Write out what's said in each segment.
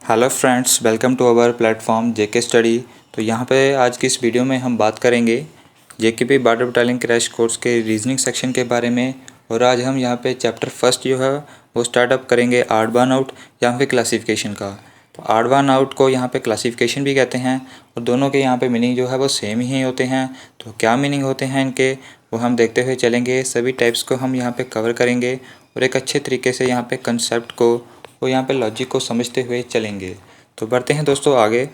Hello friends, welcome to our platform JK study. तो यहाँ पे आज की इस वीडियो में हम बात करेंगे JKP border battalion crash course के रीजनिंग सेक्शन के बारे में। और आज हम यहाँ पे चैप्टर फर्स्ट जो है वो स्टार्टअप करेंगे ऑड वन आउट या फिर क्लासिफिकेशन का। तो ऑड वन आउट को यहाँ पे क्लासिफिकेशन भी कहते हैं और दोनों के यहाँ पे मीनिंग जो है वो सेम ही होते हैं। तो क्या मीनिंग होते हैं इनके वो हम देखते हुए चलेंगे। सभी टाइप्स को हम यहाँ पे कवर करेंगे और एक अच्छे तरीके से यहाँ पे कंसेप्ट को और यहाँ पे लॉजिक को समझते हुए चलेंगे। तो बढ़ते हैं दोस्तों आगे।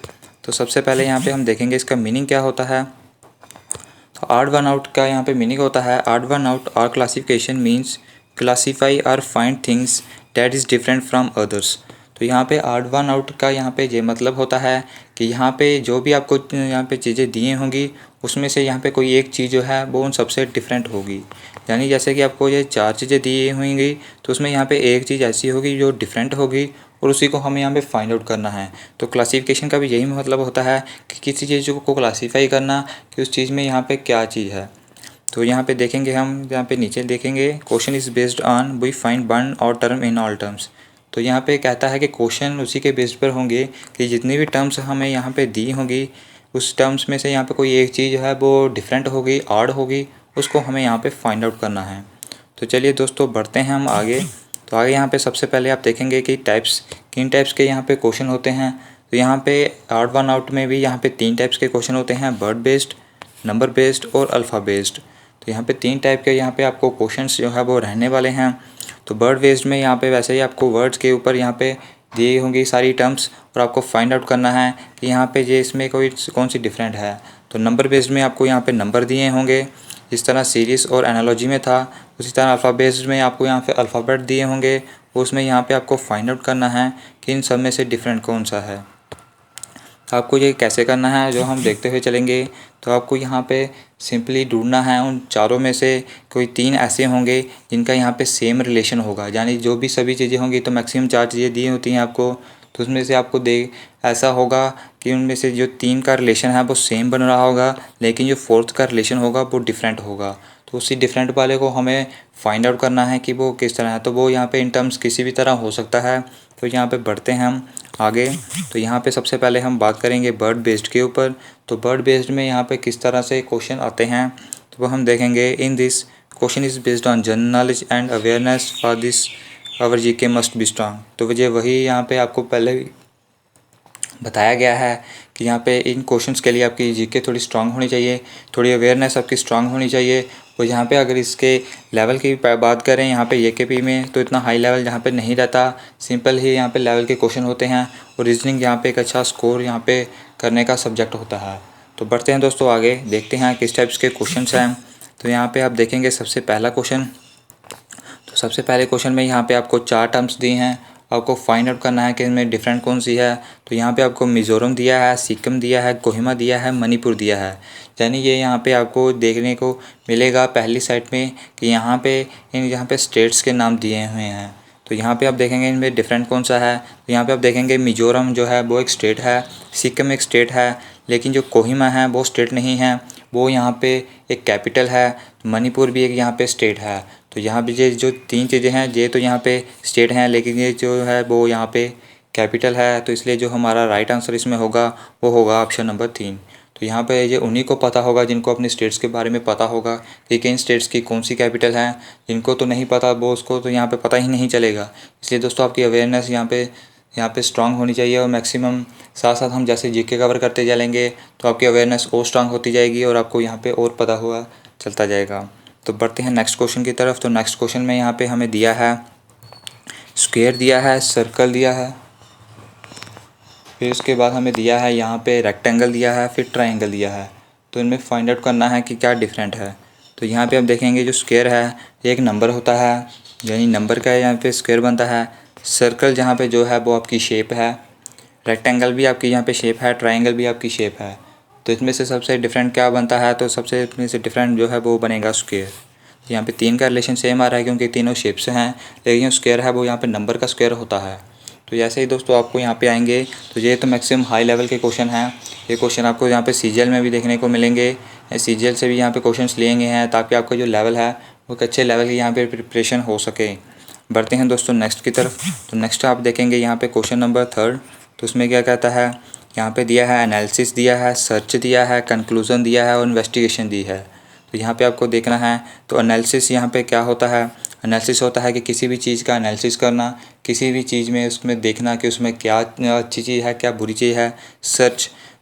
तो सबसे पहले यहाँ पे हम देखेंगे इसका मीनिंग क्या होता है। तो ऑड वन आउट का यहाँ पे मीनिंग होता है ऑड वन आउट और क्लासिफिकेशन मीन्स क्लासीफाई और find things that is different from others. तो यहाँ पे ऑड वन आउट का यहाँ पे ये मतलब होता है कि यहाँ पे जो भी आपको यहाँ पे चीज़ें दिए होंगी उसमें से यहाँ पे कोई एक चीज़ जो है वो उन सबसे डिफरेंट होगी। यानी जैसे कि आपको ये 4 चीज़ें दी होंगी तो उसमें यहाँ पे एक चीज़ ऐसी होगी जो डिफरेंट होगी और उसी को हमें यहाँ पे फाइंड आउट करना है। तो क्लासिफिकेशन का भी यही मतलब होता है कि किसी चीज़ को क्लासीफाई करना कि उस चीज़ में यहाँ पे क्या चीज़ है। तो यहाँ पे देखेंगे हम यहाँ पे नीचे देखेंगे question is based on we find one or term in all terms. तो यहाँ पे कहता है कि क्वेश्चन उसी के बेस पर होंगे कि जितनी भी टर्म्स हमें यहाँ पे दी होंगी उस टर्म्स में से यहाँ पे कोई एक चीज़ है वो डिफरेंट होगी, ऑड होगी, उसको हमें यहाँ पे फाइंड आउट करना है। तो चलिए दोस्तों बढ़ते हैं हम आगे। तो आगे यहाँ पे सबसे पहले आप देखेंगे कि किन टाइप्स के यहाँ पे क्वेश्चन होते हैं। तो यहाँ पे ऑड वन आउट में भी यहाँ पे 3 टाइप्स के क्वेश्चन होते हैं, वर्ड बेस्ड, नंबर बेस्ड और अल्फ़ा बेस्ड। तो यहाँ पे 3 टाइप के यहाँ पे आपको क्वेश्चंस जो है वो रहने वाले हैं। तो वर्ड बेस्ड में यहाँ पे वैसे ही आपको वर्ड्स के ऊपर यहाँ पे दी होंगी सारी टर्म्स और आपको फाइंड आउट करना है कि यहाँ पे ये इसमें कौन सी डिफरेंट है। तो नंबर बेस्ड में आपको यहाँ पे नंबर दिए होंगे जिस तरह सीरीज़ और एनालॉजी में था, उसी तरह अल्फ़ा बेस्ड में आपको यहाँ पे अल्फ़ाबेट दिए होंगे, उसमें यहाँ पे आपको फाइंड आउट करना है कि इन सब में से डिफरेंट कौन सा है। आपको ये कैसे करना है जो हम देखते हुए चलेंगे। तो आपको यहाँ पे सिंपली ढूंढना है उन चारों में से कोई 3 ऐसे होंगे जिनका यहाँ पे सेम रिलेशन होगा। यानी जो भी सभी चीज़ें होंगी तो मैक्सिमम 4 चीज़ें दी होती हैं आपको, तो उसमें से आपको ऐसा होगा कि उनमें से जो 3 का रिलेशन है वो सेम बन रहा होगा लेकिन जो 4th का रिलेशन होगा वो डिफरेंट होगा। तो उसी डिफरेंट वाले को हमें फाइंड आउट करना है कि वो किस तरह है। तो वो यहाँ पे इन टर्म्स किसी भी तरह हो सकता है। तो यहाँ पे बढ़ते हैं हम आगे। तो यहाँ पे सबसे पहले हम बात करेंगे बर्ड बेस्ड के ऊपर। तो बर्ड बेस्ड में यहाँ पे किस तरह से क्वेश्चन आते हैं तो वो हम देखेंगे। In this question is based on general knowledge and awareness for this our GK must be strong. तो वही यहाँ पे आपको पहले बताया गया है कि यहाँ पे इन क्वेश्चंस के लिए आपकी जीके थोड़ी स्ट्रांग होनी चाहिए, थोड़ी अवेयरनेस आपकी स्ट्रांग होनी चाहिए। और यहाँ पे अगर इसके लेवल की बात करें यहाँ पे जेकेपी में तो इतना हाई लेवल यहाँ पे नहीं रहता, सिंपल ही यहाँ पे लेवल के क्वेश्चन होते हैं और रीजनिंग यहाँ पे एक अच्छा स्कोर यहाँ पे करने का सब्जेक्ट होता है। तो बढ़ते हैं दोस्तों आगे, देखते हैं किस टाइप्स के क्वेश्चन हैं। तो यहाँ पर आप देखेंगे सबसे पहला क्वेश्चन। तो सबसे पहले क्वेश्चन में यहाँ पे आपको 4 टर्म्स दी हैं, आपको फाइंड आउट करना है कि इनमें डिफरेंट कौन सी है। तो यहाँ पे आपको मिज़ोरम दिया है, सिक्किम दिया है, कोहिमा दिया है, मणिपुर दिया है। यानी ये यहाँ पे आपको देखने को मिलेगा पहली साइड में कि यहाँ पे स्टेट्स के नाम दिए हुए हैं। तो यहाँ पे आप देखेंगे इनमें डिफरेंट कौन सा है। तो यहाँ पे आप देखेंगे मिज़ोरम जो है वो एक स्टेट है, सिक्किम एक स्टेट है, लेकिन जो कोहिमा है वो स्टेट नहीं है, वो यहाँ पे एक कैपिटल है। मणिपुर भी एक यहाँ पे स्टेट है। तो यहाँ पे ये जो 3 चीज़ें हैं ये तो यहाँ पे स्टेट हैं लेकिन ये जो है वो यहाँ पे कैपिटल है। तो इसलिए जो हमारा राइट आंसर इसमें होगा वो होगा ऑप्शन नंबर 3। तो यहाँ पे ये उन्हीं को पता होगा जिनको अपने स्टेट्स के बारे में पता होगा कि किन स्टेट्स की कौन सी कैपिटल है। जिनको तो नहीं पता वो उसको तो यहाँ पे पता ही नहीं चलेगा। इसलिए दोस्तों आपकी अवेयरनेस यहाँ पे स्ट्रांग होनी चाहिए और मैक्सिमम साथ साथ हम जैसे जीके कवर करते चलेंगे तो आपकी अवेयरनेस और स्ट्रांग होती जाएगी और आपको यहाँ पे और पता हुआ चलता जाएगा। तो बढ़ते हैं नेक्स्ट क्वेश्चन की तरफ। तो नेक्स्ट क्वेश्चन में यहाँ पे हमें दिया है स्क्वायर दिया है, सर्कल दिया है, फिर उसके बाद हमें दिया है यहाँ पे रेक्टेंगल दिया है, फिर ट्रायंगल दिया है। तो इनमें फाइंड आउट करना है कि क्या डिफरेंट है। तो यहाँ पे आप देखेंगे जो स्क्वायर है एक नंबर होता है, यानी नंबर का यहाँ पे स्क्वायर बनता है। सर्कल जहाँ पे जो है वो आपकी शेप है, रेक्टेंगल भी आपकी यहाँ पे शेप है, ट्रायंगल भी आपकी शेप है। तो इसमें से सबसे डिफरेंट क्या बनता है, तो सबसे इसमें से डिफरेंट जो है वो बनेगा स्क्वायर। यहाँ पे 3 का रिलेशन सेम आ रहा है क्योंकि तीनों शेप से हैं, लेकिन स्क्वायर है वो यहाँ पे नंबर का स्क्वायर होता है। तो जैसे ही दोस्तों आपको यहाँ पे आएंगे तो ये तो मैक्सिमम हाई लेवल के क्वेश्चन हैं। ये क्वेश्चन आपको यहाँ पे सीजीएल में भी देखने को मिलेंगे, सीजीएल से भी यहाँ पे क्वेश्चन लिए गए हैं ताकि आपका जो लेवल है वो एक अच्छे लेवल की यहाँ पे प्रिपरेशन हो सके। बढ़ते हैं दोस्तों नेक्स्ट की तरफ। तो नेक्स्ट आप देखेंगे यहाँ पे क्वेश्चन नंबर 3 तो उसमें क्या कहता है, यहाँ पे दिया है एनालिसिस दिया है, सर्च दिया है, कंक्लूज़न दिया है और इन्वेस्टिगेशन दी है। तो यहाँ पे आपको देखना है। तो एनालिसिस यहाँ पे क्या होता है, एनालिसिस होता है कि किसी भी चीज़ का एनालिसिस करना, किसी भी चीज़ में उसमें देखना कि उसमें क्या अच्छी चीज़ है, क्या बुरी चीज़ है।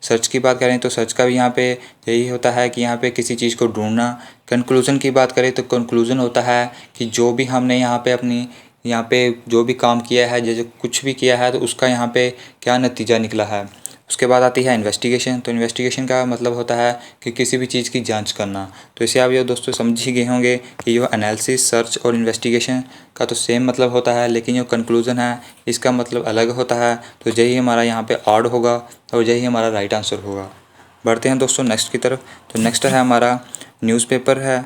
सर्च की बात करें तो सर्च का भी यहाँ पे यही होता है कि यहाँ पे किसी चीज़ को ढूंढना। कंक्लूज़न की बात करें तो कंक्लूज़न होता है कि जो भी हमने यहाँ पे अपनी यहाँ पे जो भी काम किया है, जैसे कुछ भी किया है तो उसका यहाँ पे क्या नतीजा निकला है। उसके बाद आती है इन्वेस्टिगेशन। तो इन्वेस्टिगेशन का मतलब होता है कि किसी भी चीज़ की जांच करना। तो इसे आप ये दोस्तों समझ ही गए होंगे कि जो एनालिसिस, सर्च और इन्वेस्टिगेशन का तो सेम मतलब होता है, लेकिन जो कंक्लूज़न है इसका मतलब अलग होता है। तो यही हमारा यहाँ पे ऑड होगा और यही हमारा राइट आंसर होगा। बढ़ते हैं दोस्तों नेक्स्ट की तरफ। तो नेक्स्ट है हमारा न्यूज़पेपर है,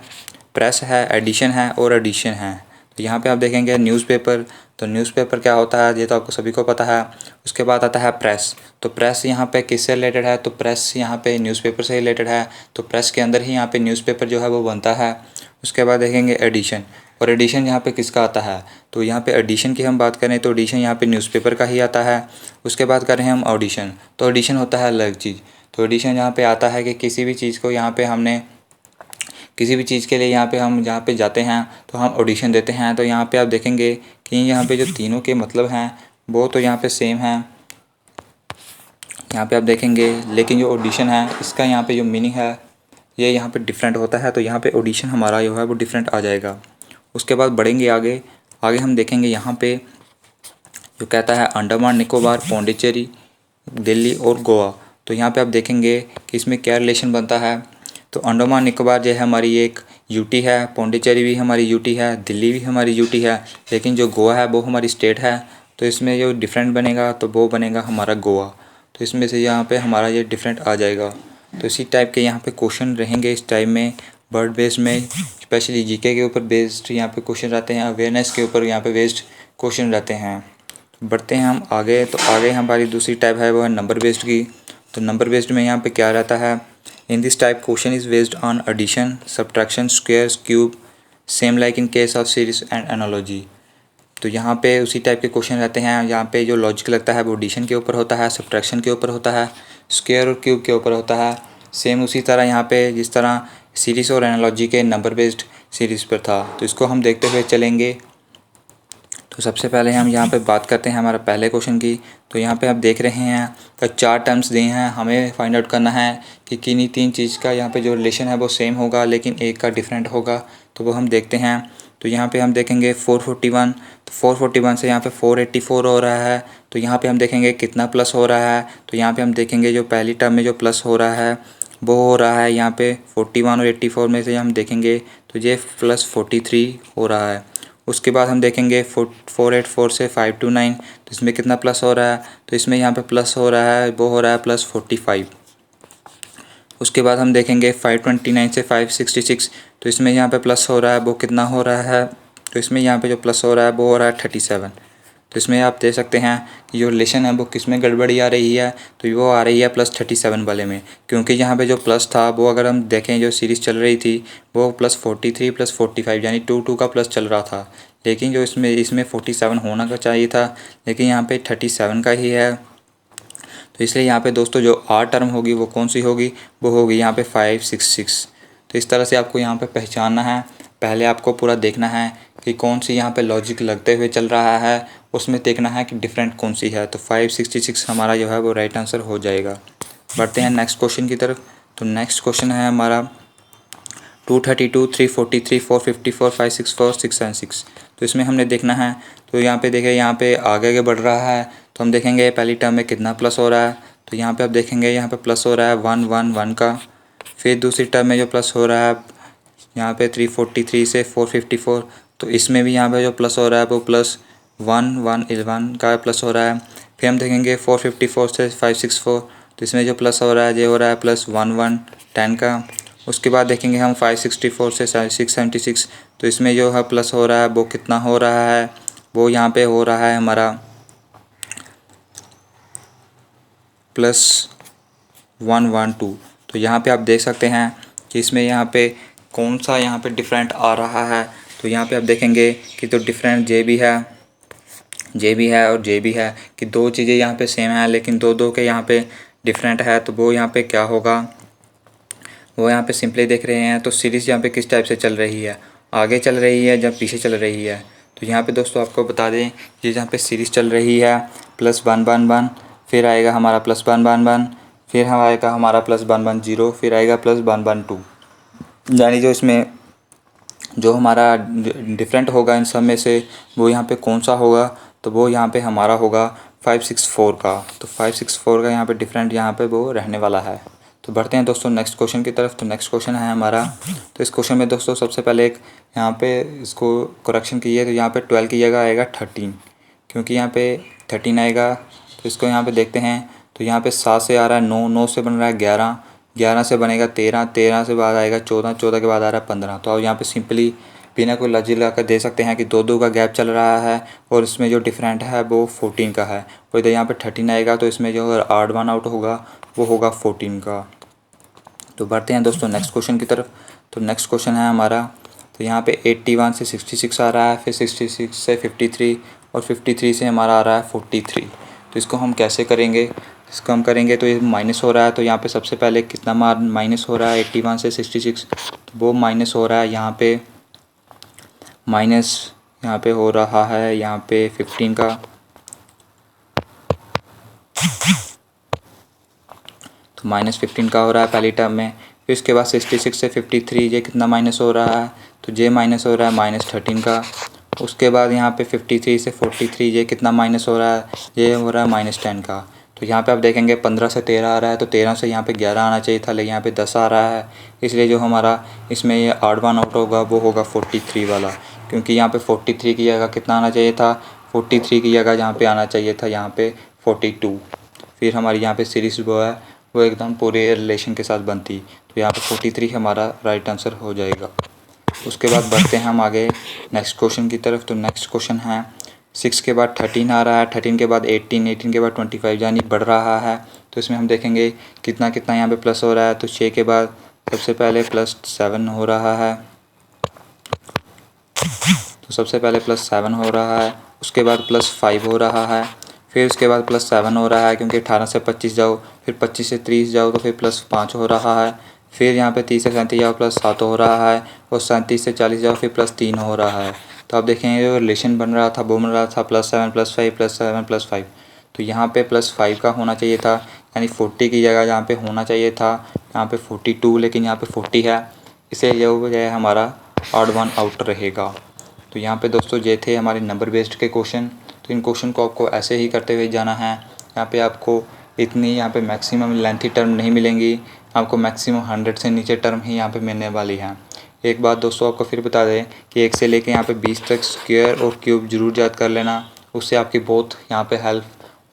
प्रेस है, एडिशन है और एडिशन है। तो यहाँ पे आप देखेंगे न्यूज़पेपर। तो न्यूज़पेपर क्या होता है ये तो आपको सभी को पता है। उसके बाद आता है प्रेस। तो प्रेस यहाँ पे किससे रिलेटेड है, तो प्रेस यहाँ पे न्यूज़पेपर से रिलेटेड है। तो प्रेस के अंदर ही यहाँ पे न्यूज़पेपर जो है वो बनता है। उसके बाद देखेंगे एडिशन। और एडिशन यहाँ पे किसका आता है, तो यहाँ पे एडिशन की हम बात करें तो एडिशन यहाँ पे न्यूज़पेपर का ही आता है। उसके बाद करें हम ऑडिशन। तो ऑडिशन होता है अलग चीज़। तो एडिशन यहाँ पे आता है कि किसी भी चीज़ को यहाँ पे हमने किसी भी चीज़ के लिए यहाँ पे हम जहाँ पे जाते हैं तो हम ऑडिशन देते हैं। तो यहाँ पे आप देखेंगे कि यहाँ पे जो तीनों के मतलब हैं वो तो यहाँ पे सेम हैं, यहाँ पे आप देखेंगे, लेकिन जो ऑडिशन है इसका यहाँ पे जो मीनिंग है ये यहाँ पे डिफरेंट होता है। तो यहाँ पे ऑडिशन हमारा जो है वो डिफरेंट आ जाएगा। उसके बाद बढ़ेंगे आगे। आगे हम देखेंगे यहाँ पे जो कहता है अंडमान निकोबार, पौंडीचेरी, दिल्ली और गोवा। तो यहाँ पे आप देखेंगे कि इसमें क्या रिलेशन बनता है। तो अंडमान निकोबार जो है हमारी एक यूटी है, पौंडीचेरी भी हमारी यूटी है, दिल्ली भी हमारी यूटी है, लेकिन जो गोवा है वो हमारी स्टेट है। तो इसमें जो डिफरेंट बनेगा तो वो बनेगा हमारा गोवा। तो इसमें से यहाँ पे हमारा ये डिफरेंट आ जाएगा। तो इसी टाइप के यहाँ पे क्वेश्चन रहेंगे इस टाइम में, वर्ड बेस्ड में, स्पेशली जीके के ऊपर बेस्ड यहाँ पे क्वेश्चन रहते हैं, अवेयरनेस के ऊपर यहाँ पे बेस्ड क्वेश्चन रहते हैं। बढ़ते हैं हम आगे। तो आगे हमारी दूसरी टाइप है वो है नंबर बेस्ड की। तो नंबर बेस्ड में यहाँ पे क्या रहता है, in this type question is based on addition, subtraction, squares, cube, same like in case of series and analogy. तो यहाँ पे उसी टाइप के क्वेश्चन रहते हैं। यहाँ पे जो लॉजिक लगता है वो एडिशन के ऊपर होता है, सब्ट्रैक्शन के ऊपर होता है, स्क्वायर और क्यूब के ऊपर होता है। सेम उसी तरह यहाँ पे जिस तरह सीरीज़ और एनालॉजी के नंबर बेस्ड सीरीज़ पर था। तो इसको हम देखते हुए चलेंगे। तो सबसे पहले हम यहाँ पे बात करते हैं हमारा पहले क्वेश्चन की। तो यहाँ पे आप देख रहे हैं तो 4 टर्म्स दिए हैं, हमें फाइंड आउट करना है कि किन्हीं 3 चीज़ का यहाँ पे जो रिलेशन है वो सेम होगा लेकिन एक का डिफरेंट होगा। तो वो हम देखते हैं। तो यहाँ पे हम देखेंगे 441। तो 441 से यहाँ पे 484 हो रहा है। तो यहाँ पे हम देखेंगे कितना प्लस हो रहा है। तो यहाँ पे हम देखेंगे जो पहली टर्म में जो प्लस हो रहा है वो हो रहा है यहाँ पे 41 और 84 में से हम देखेंगे तो ये प्लस 43 हो रहा है। उसके बाद हम देखेंगे 484 से 529। तो इसमें कितना प्लस हो रहा है, तो इसमें यहाँ पे प्लस हो रहा है वो हो रहा है प्लस 45। उसके बाद हम देखेंगे 529 से 566। तो इसमें यहाँ पे प्लस हो रहा है वो कितना हो रहा है, तो इसमें यहाँ पे जो प्लस हो रहा है वो हो रहा है 37। तो इसमें आप देख सकते हैं कि जो रिलेशन है वो किस में गड़बड़ी आ रही है, तो वो आ रही है प्लस 37 वाले में। क्योंकि यहाँ पे जो प्लस था वो अगर हम देखें जो सीरीज़ चल रही थी वो प्लस 43 प्लस 45 यानी 2 का प्लस चल रहा था। लेकिन जो इसमें 47 होना का चाहिए था, लेकिन यहाँ पे 37 का ही है। तो इसलिए यहाँ पे दोस्तों जो आर टर्म होगी वो कौन सी होगी, वो होगी यहाँ पे 566। तो इस तरह से आपको यहाँ पे पहचानना है। पहले आपको पूरा देखना है कि कौन सी यहाँ पे लॉजिक लगते हुए चल रहा है, उसमें देखना है कि डिफरेंट कौन सी है। तो 566 हमारा जो है वो राइट आंसर हो जाएगा। बढ़ते हैं नेक्स्ट क्वेश्चन की तरफ। तो नेक्स्ट क्वेश्चन है हमारा 232, 343, 454, 564, 676। तो इसमें हमने देखना है। तो यहाँ पे देखें, यहाँ पे आगे बढ़ रहा है। तो हम देखेंगे पहली टर्म में कितना प्लस हो रहा है। तो यहाँ पे आप देखेंगे यहाँ पे प्लस हो रहा है 111 का। फिर दूसरी टर्म में जो प्लस हो रहा है यहाँ पे 343 से 454। तो इसमें भी यहाँ पे जो प्लस हो रहा है वो प्लस 111 का प्लस हो रहा है। फिर हम देखेंगे 454 से 564। तो इसमें जो प्लस हो रहा है ये हो रहा है प्लस 1110 का। उसके बाद देखेंगे हम 564 से 676। तो इसमें जो है प्लस हो रहा है वो कितना हो रहा है, वो यहाँ पे हो रहा है हमारा प्लस 112। तो यहाँ पे आप देख सकते हैं कि इसमें यहाँ पे कौन सा यहाँ पे डिफरेंट आ रहा है। तो यहाँ पे आप देखेंगे कि तो डिफरेंट जे भी है, जे भी है और जे भी है कि दो चीज़ें यहाँ पे सेम है लेकिन दो दो के यहाँ पे डिफरेंट है, तो वो यहाँ पे क्या होगा, वो यहाँ पे सिंपली देख रहे हैं तो सीरीज़ यहाँ पे किस टाइप से चल रही है, आगे चल रही है जब पीछे चल रही है। तो यहाँ पे दोस्तों आपको बता दें ये यहाँ पे सीरीज़ चल रही है +1 1 1, फिर आएगा हमारा +1 1 1, फिर हम आएगा हमारा +1 1 0, फिर आएगा +1 1 2। यानी जो इसमें जो हमारा डिफरेंट होगा इन सब में से वो यहाँ पे कौन सा होगा, तो वो यहाँ पे हमारा होगा 564 का। तो 564 का यहाँ पे डिफरेंट यहाँ पे वो रहने वाला है। तो बढ़ते हैं दोस्तों नेक्स्ट क्वेश्चन की तरफ। तो नेक्स्ट क्वेश्चन है हमारा, तो इस क्वेश्चन में दोस्तों सबसे पहले एक यहाँ पे इसको करेक्शन कीजिए। तो यहाँ पे 12 की जगह आएगा 13, क्योंकि यहाँ पे 13 आएगा। तो इसको यहाँ पे देखते हैं तो यहाँ पे 7 से आ रहा है 9, 9 से बन रहा है 11, 11 से बनेगा 13, 13 से बाद आएगा 14, 14 के बाद आ रहा है 15। तो अब यहाँ पे सिंपली बिना कोई लॉजिक लगा कर दे सकते हैं कि दो दो का गैप चल रहा है और इसमें जो डिफरेंट है वो 14 का है। और इधर यहाँ पे 13 आएगा तो इसमें जो ऑड वन आउट होगा वो होगा 14 का। तो बढ़ते हैं दोस्तों नेक्स्ट क्वेश्चन की तरफ। तो नेक्स्ट क्वेश्चन है हमारा, तो यहाँ पे 81 से 66 आ रहा है, फिर 66 से 53 और 53 से हमारा आ रहा है 43। तो इसको हम कैसे करेंगे, इसको हम करेंगे तो ये माइनस हो रहा है। तो यहाँ पे सबसे पहले कितना माइनस हो रहा है 81 से 66, तो वो माइनस हो रहा है यहाँ पे माइनस यहाँ पे हो रहा है यहाँ पे 15 का। तो -15 का हो रहा है पहली टर्म में। फिर उसके बाद 66 से 53 ये कितना माइनस हो रहा है, तो ये माइनस हो रहा है -13 का। उसके बाद यहाँ पे 53 से 43 ये कितना माइनस हो रहा है, ये हो रहा है -10 का। तो यहाँ पे आप देखेंगे 15 से 13 आ रहा है, तो 13 से यहाँ पे 11 आना चाहिए था, लेकिन यहाँ पे 10 आ रहा है। इसलिए जो हमारा इसमें ये ऑड वन आउट होगा वो होगा 43 वाला, क्योंकि यहाँ पे 43 की जगह कितना आना चाहिए था, 43 की जगह जहाँ पे आना चाहिए था यहाँ पे 42। फिर हमारी यहाँ पे सीरीज़ वो है वो एकदम पूरे रिलेशन के साथ बनती। तो यहाँ पे 43 हमारा राइट आंसर हो जाएगा। उसके बाद बढ़ते हैं हम आगे नेक्स्ट क्वेश्चन की तरफ। तो नेक्स्ट क्वेश्चन है 6 के बाद 13 आ रहा है, 13 के बाद 18, 18 के बाद 25 यानी बढ़ रहा है। तो इसमें हम देखेंगे कितना कितना यहाँ पे प्लस हो रहा है। तो 6 के बाद सबसे पहले +7 हो रहा है, तो सबसे पहले +7 हो रहा है। उसके बाद +5 हो रहा है, फिर उसके बाद +7 हो रहा है, क्योंकि 18 से 25 जाओ, फिर 25 से 30 जाओ तो फिर +5 हो रहा है। फिर यहाँ पे 30 से 37 जाओ +7 हो रहा है, और 37 से 40 जाओ फिर +3 हो रहा है। तो आप देखेंगे जो रिलेशन बन रहा था वो बन रहा था +7 +5 +7 +5। तो यहाँ पे +5 का होना चाहिए था, यानी 40 की जगह यहाँ पे होना चाहिए था यहाँ पे 42, लेकिन यहाँ पे 40 है, इसे जो है हमारा ऑड वन आउट रहेगा। तो यहाँ पे दोस्तों ये थे हमारे नंबर बेस्ड के क्वेश्चन। तो इन क्वेश्चन को आपको ऐसे ही करते हुए जाना है। यहाँ पे आपको इतनी यहाँ पे मैक्सिमम लेंथी टर्म नहीं मिलेंगी, आपको मैक्सिमम 100 से नीचे टर्म ही यहाँ पे मिलने वाली हैं। एक बात दोस्तों आपको फिर बता दें कि 1 से लेके यहाँ पे 20 तक स्क्वायर और क्यूब जरूर याद कर लेना, उससे आपकी बहुत यहाँ पे हेल्प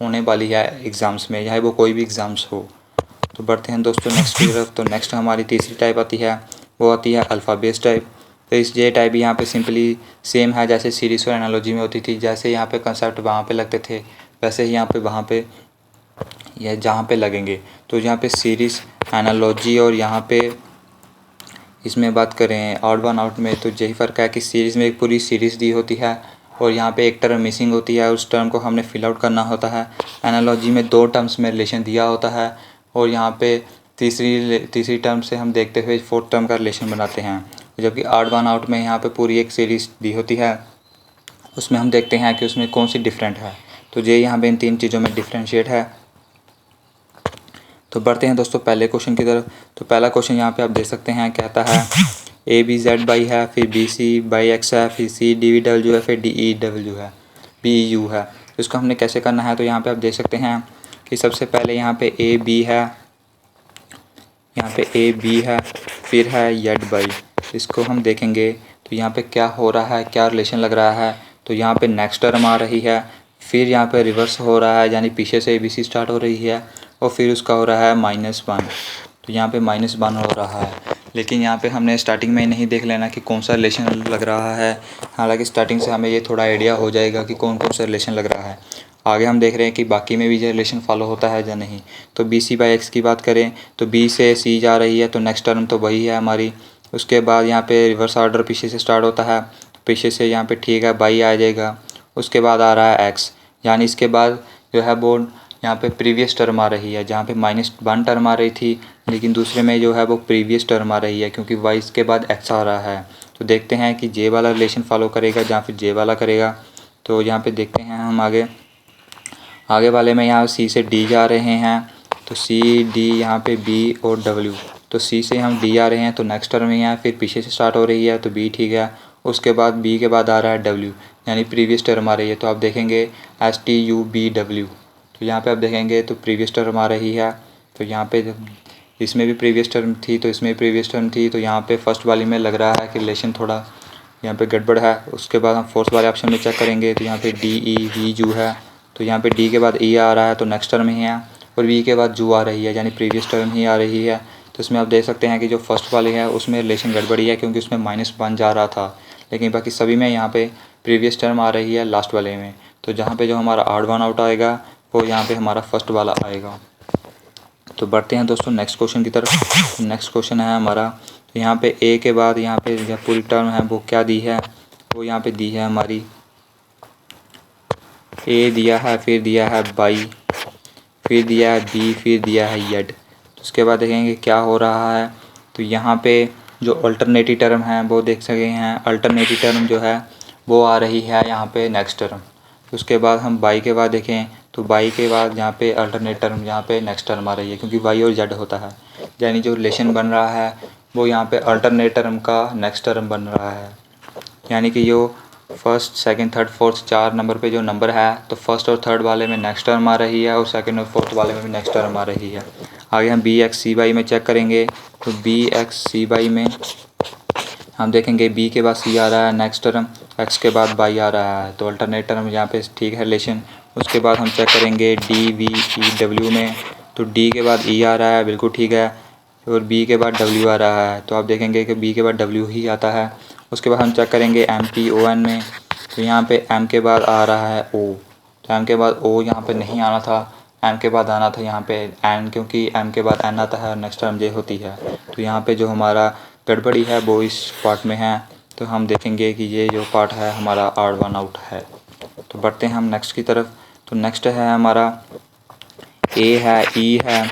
होने वाली है एग्ज़ाम्स में, चाहे वो कोई भी एग्ज़ाम्स हो। तो बढ़ते हैं दोस्तों नेक्स्ट की तरफ। तो नेक्स्ट हमारी तीसरी टाइप आती है, वो आती है अल्फ़ा बेस्ड टाइप। तो इस ये टाइप यहाँ पे सिंपली सेम है जैसे सीरीज़ और एनालॉजी में होती थी। जैसे यहाँ पे कंसेप्ट वहाँ पे लगते थे वैसे ही यहाँ पे वहाँ पे यह जहाँ पे लगेंगे। तो यहाँ पे सीरीज़, एनालॉजी और यहाँ पे इसमें बात करें ऑड वन आउट में, तो यही फ़र्क है कि सीरीज़ में एक पूरी सीरीज़ दी होती है और यहाँ पे एक टर्म मिसिंग होती है, उस टर्म को हमने फिल आउट करना होता है। एनालॉजी में 2 टर्म्स में रिलेशन दिया होता है और यहाँ पे तीसरी टर्म से हम देखते हुए 4th टर्म का रिलेशन बनाते हैं। जबकि ऑड वन आउट में यहाँ पे पूरी एक सीरीज़ दी होती है, उसमें हम देखते हैं कि उसमें कौन सी डिफरेंट है। तो ये यहाँ पे इन 3 चीज़ों में डिफ्रेंशिएट है। तो बढ़ते हैं दोस्तों पहले क्वेश्चन की तरफ। तो पहला क्वेश्चन यहाँ पे आप देख सकते हैं, कहता है ABZ है, फिर BC/X है, फिर CDW है, फिर DEW है, BEU है। तो इसको हमने कैसे करना है, तो यहाँ पे आप देख सकते हैं कि सबसे पहले यहाँ पे AB है, यहाँ पे AB है, फिर है Z/, इसको हम देखेंगे तो यहाँ पे क्या हो रहा है, क्या रिलेशन लग रहा है। तो यहाँ पे नेक्स्ट टर्म आ रही है, फिर यहाँ पे रिवर्स हो रहा है, यानी पीछे से ABC स्टार्ट हो रही है और फिर उसका हो रहा है -1। तो यहाँ पे -1 हो रहा है, लेकिन यहाँ पे हमने स्टार्टिंग में नहीं देख लेना कि कौन सा रिलेशन लग रहा है। हालांकि स्टार्टिंग से हमें ये थोड़ा आइडिया हो जाएगा कि कौन कौन सा रिलेशन लग रहा है। आगे हम देख रहे हैं कि बाकी में भी ये रिलेशन फॉलो होता है या नहीं। तो BC/X की बात करें तो B से C जा रही है, तो नेक्स्ट टर्म तो वही है हमारी। उसके बाद यहाँ पे रिवर्स ऑर्डर पीछे से स्टार्ट होता है, पीछे से यहाँ पे ठीक है बाई आ जाएगा, उसके बाद आ रहा है x, यानी इसके बाद जो है वो यहाँ पे प्रीवियस टर्म आ रही है, जहाँ पे -1 टर्म आ रही थी, लेकिन दूसरे में जो है वो प्रीवियस टर्म आ रही है क्योंकि y के बाद x आ रहा है। तो देखते हैं कि j वाला रिलेशन फॉलो करेगा या फिर j वाला करेगा। तो यहाँ पे देखते हैं हम आगे वाले में यहाँ c से d जा रहे हैं, तो c d यहाँ पे b और w। तो c से हम d आ रहे हैं तो नेक्स्ट टर्म यहाँ फिर पीछे से स्टार्ट हो रही है तो b ठीक है। उसके बाद b के बाद आ रहा है w, यानी प्रीवियस टर्म आ रही है। तो आप देखेंगे STUBW, तो यहाँ पे आप देखेंगे तो प्रीवियस टर्म आ रही है। तो यहाँ पे इसमें भी प्रीवियस टर्म थी तो इसमें भी प्रीवियस टर्म थी, तो यहाँ पे फर्स्ट वाली में लग रहा है कि रिलेशन थोड़ा यहाँ पे गड़बड़ है। उसके बाद हम फोर्थ वाले ऑप्शन में चेक करेंगे तो यहाँ पे DE V है, तो यहाँ पे D के बाद E आ रहा है तो नेक्स्ट टर्म ही है, और V के बाद जू आ रही है यानी प्रीवियस टर्म ही आ रही है। तो इसमें आप देख सकते हैं कि जो फर्स्ट वाली है उसमें रिलेशन गड़बड़ी है क्योंकि उसमें -1 जा रहा था, लेकिन बाकी सभी में यहाँ पे प्रीवियस टर्म आ रही है लास्ट वाले में। तो जहाँ पे जो हमारा ऑड वन आउट आएगा वो यहाँ पे हमारा फर्स्ट वाला आएगा। तो बढ़ते हैं दोस्तों नेक्स्ट क्वेश्चन की तरफ। नेक्स्ट क्वेश्चन है हमारा, तो यहाँ पे ए के बाद यहाँ पे जो पूरी टर्म है वो क्या दी है, वो यहाँ पे दी है हमारी ए दिया है, फिर दिया है बाई, फिर दिया है बी, फिर दिया है येड। तो उसके बाद देखेंगे क्या हो रहा है। तो यहाँ पे जो अल्टरनेटिव टर्म है वो देख सके हैं, अल्टरनेटिव टर्म जो है वो आ रही है यहाँ पे नेक्स्ट टर्म। उसके बाद हम बाई के बाद देखें तो बाई के बाद यहाँ पे अल्टरनेट टर्म यहाँ पे नेक्स्ट टर्म आ रही है क्योंकि वाई और जेड होता है, यानी जो रिलेशन बन रहा है वो यहाँ पे अल्टरनेट टर्म का नेक्स्ट टर्म बन रहा है। यानी कि जो first second third fourth 4 number पे जो नंबर है तो फर्स्ट और थर्ड वाले में नेक्स्ट टर्म आ रही है और सेकंड और फोर्थ वाले में भी नेक्स्ट टर्म आ रही है। आगे हम BX/C/Y में चेक करेंगे तो BX/C/Y में हम देखेंगे B के बाद C आ रहा है नेक्स्ट टर्म, X के बाद बाई आ रहा है, तो अल्टरनेट टर्म यहाँ पे ठीक है रिलेशन। उसके बाद हम चेक करेंगे DVEW में, तो D के बाद E आ रहा है बिल्कुल ठीक है, और B के बाद W आ रहा है, तो आप देखेंगे कि B के बाद W ही आता है। उसके बाद हम चेक करेंगे MPON में, तो यहाँ पे M के बाद आ रहा है O, तो M के बाद O यहाँ पे नहीं आना था, M के बाद आना था यहाँ पे N, क्योंकि M के बाद N आता है और नेक्स्ट टर्म J होती है। तो यहाँ पे जो हमारा गड़बड़ी है वो इस पार्ट में है, तो हम देखेंगे कि ये जो पार्ट है हमारा ऑड वन आउट है। तो बढ़ते हैं हम नेक्स्ट की तरफ। तो नेक्स्ट है हमारा A है, E है,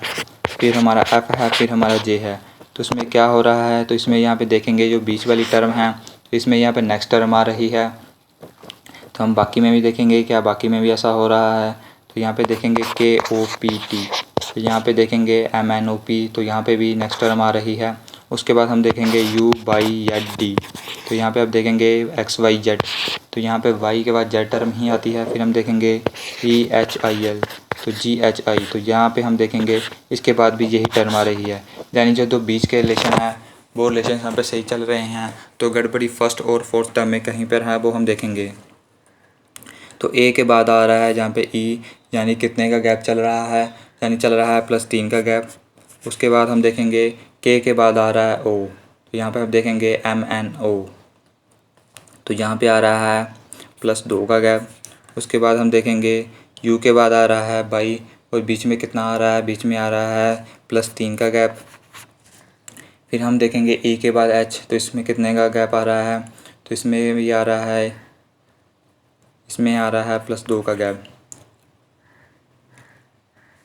फिर हमारा F है, फिर हमारा J है। तो इसमें क्या हो रहा है, तो इसमें यहाँ पे देखेंगे जो बीच वाली टर्म है तो इसमें यहाँ पे नेक्स्ट टर्म आ रही है। तो हम बाकी में भी देखेंगे क्या बाकी में भी ऐसा हो रहा है। तो यहाँ पे देखेंगे KOPT, तो यहाँ पे देखेंगे MNOP, तो यहाँ पे भी नेक्स्ट टर्म आ रही है। उसके बाद हम देखेंगे U/Z/D, तो यहाँ पे आप देखेंगे XYZ, तो यहाँ पे Y के बाद Z टर्म ही आती है। फिर हम देखेंगे EHIL, तो GHI, तो यहाँ पे हम देखेंगे इसके बाद भी यही टर्म आ रही है, यानी जो दो बीच के रिलेशन है वो रिलेशन यहाँ पे सही चल रहे हैं। तो गड़बड़ी फर्स्ट और फोर्थ टर्म में कहीं पर है वो हम देखेंगे। तो A के बाद आ रहा है जहाँ पे E, यानी कितने का गैप चल रहा है, यानी चल रहा है +3 का गैप। उसके बाद हम देखेंगे K के बाद आ रहा है O, तो यहाँ पे हम देखेंगे MNO, तो यहाँ पे आ रहा है +2 का गैप। उसके बाद हम देखेंगे U के बाद आ रहा है बाई, और बीच में कितना आ रहा है, बीच में आ रहा है +3 का गैप। फिर हम देखेंगे E के बाद H, तो इसमें कितने का गैप आ रहा है, तो इसमें भी आ रहा है, इसमें आ रहा है +2 का गैप।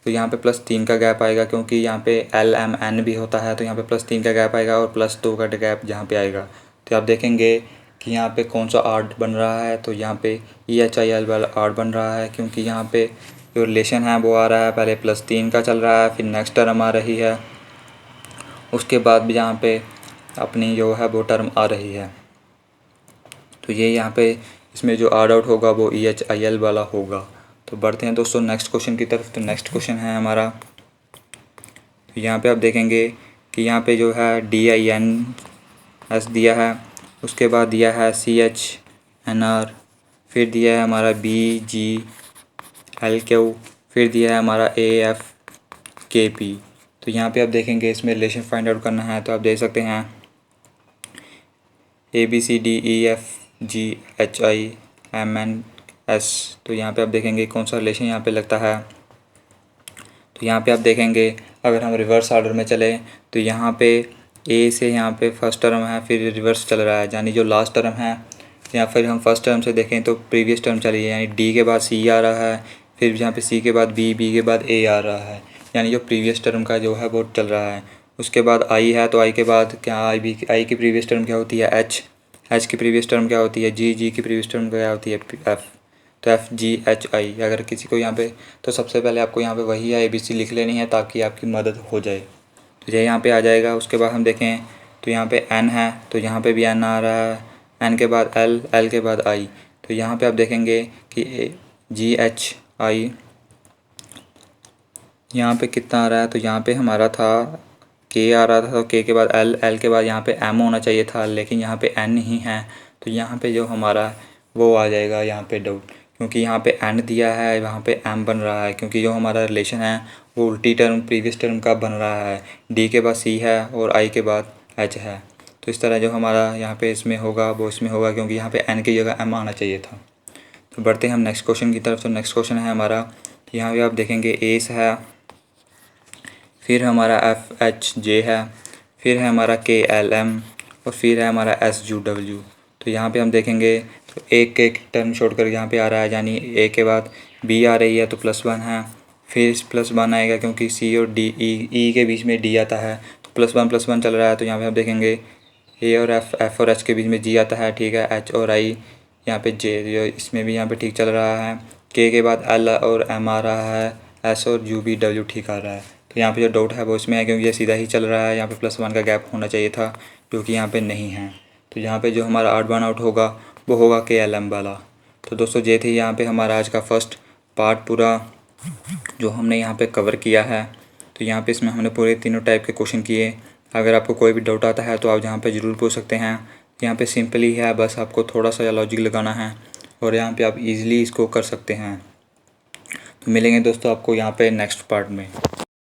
तो यहाँ पे +3 का गैप आएगा क्योंकि यहाँ पे LMN भी होता है, तो यहाँ पे +3 का गैप आएगा और +2 का गैप जहाँ पे आएगा। तो आप देखेंगे कि यहाँ पे कौन सा आर्ट बन रहा है, तो यहाँ पे EHIL वाला आर्ट बन रहा है क्योंकि यहाँ पे जो रिलेशन है वो आ रहा है पहले +3 का चल रहा है, फिर नेक्स्ट टर्म आ रही है, उसके बाद भी यहाँ पे अपनी जो है वो टर्म आ रही है। तो ये यहाँ पे इसमें जो आड आउट होगा वो EHIL वाला होगा। तो बढ़ते हैं दोस्तों नेक्स्ट क्वेश्चन की तरफ। तो नेक्स्ट क्वेश्चन है हमारा, तो यहाँ पे आप देखेंगे कि यहाँ पे जो है DINS दिया है, उसके बाद दिया है CHNR, फिर दिया है हमारा BGLQ, फिर दिया है हमारा AFKP। तो यहाँ पे आप देखेंगे इसमें रिलेशन फाइंड आउट करना है, तो आप देख सकते हैं ABCDEFGHIMNS। तो यहाँ पे आप देखेंगे कौन सा रिलेशन यहाँ पे लगता है। तो यहाँ पे आप देखेंगे अगर हम रिवर्स ऑर्डर में चले तो यहाँ पे A से यहाँ पे फर्स्ट टर्म है, फिर रिवर्स चल रहा है, यानी जो लास्ट टर्म है या फिर हम फर्स्ट टर्म से देखें तो प्रीवियस टर्म चलिए, यानी डी के बाद सी आ रहा है, फिर यहाँ पे सी के बाद बी, बी के बाद ए आ रहा है, यानी जो प्रीवियस टर्म का जो है वो चल रहा है। उसके बाद आई है, तो आई के बाद क्या आई की प्रीवियस टर्म क्या होती है एच, एच की प्रीवियस टर्म क्या होती है जी, जी की प्रीवियस टर्म क्या होती है एफ़, तो एफ जी एच आई। अगर किसी को यहाँ पे, तो सबसे पहले आपको यहाँ पे वही है ABC लिख लेनी है ताकि आपकी मदद हो जाए। तो ये यहाँ पे आ जाएगा। उसके बाद हम देखें तो यहाँ पे एन है, तो यहाँ पे भी एन आ रहा है, एन के बाद एल, एल के बाद आई। तो यहाँ पे आप देखेंगे कि जी एच आई यहाँ पे कितना आ रहा है, तो यहाँ पे हमारा था के आ रहा था, तो के बाद एल, एल के बाद यहाँ पे एम होना चाहिए था, लेकिन यहाँ पे एन ही है। तो यहाँ पे जो हमारा वो आ जाएगा यहाँ पे डाउट, क्योंकि यहाँ पे एन दिया है, वहाँ पे एम बन रहा है, क्योंकि जो हमारा रिलेशन है वो उल्टी टर्म प्रीवियस टर्म का बन रहा है। डी के बाद सी है और आई के बाद एच है। तो इस तरह जो हमारा यहाँ पे इसमें होगा वो इसमें होगा, क्योंकि यहाँ पे एन की जगह एम आना चाहिए था। तो बढ़ते हैं हम नेक्स्ट क्वेश्चन की तरफ। तो नेक्स्ट क्वेश्चन है हमारा, यहाँ पे आप देखेंगे एस है, फिर हमारा एफ एच जे है, फिर है हमारा के एल एम, और फिर है हमारा एस यू डब्ल्यू। तो यहाँ पे हम देखेंगे तो एक टर्म छोड़कर यहाँ पे आ रहा है, यानी ए के बाद बी आ रही है तो +1 है, फिर +1 आएगा क्योंकि सी और डी ई के बीच में डी आता है, तो +1 चल रहा है। तो यहाँ पे हम देखेंगे ए और एफ और एच के बीच में जी आता है, ठीक है, एच और आई यहाँ पे जे, इसमें भी यहाँ पे ठीक चल रहा है। के बाद एल और एम आ रहा है, एस और यू बी डब्ल्यू ठीक आ रहा है। तो यहाँ पे जो डाउट है वो इसमें है, क्योंकि ये सीधा ही चल रहा है, यहाँ पे +1 का गैप होना चाहिए था जो कि यहाँ पे नहीं है। तो यहाँ पे जो हमारा ऑड वन आउट होगा वो होगा के एल एम वाला। तो दोस्तों ये थी यहाँ पे हमारा आज का फर्स्ट पार्ट पूरा जो हमने यहाँ पे कवर किया है। तो यहाँ पे इसमें हमने पूरे तीनों टाइप के क्वेश्चन किए। अगर आपको कोई भी डाउट आता है तो आप यहाँ पे ज़रूर पूछ सकते हैं। यहाँ पे सिंपल ही है, बस आपको थोड़ा सा लॉजिक लगाना है और यहाँ पे आप इजीली इसको कर सकते हैं। तो मिलेंगे दोस्तों आपको यहाँ पे नेक्स्ट पार्ट में।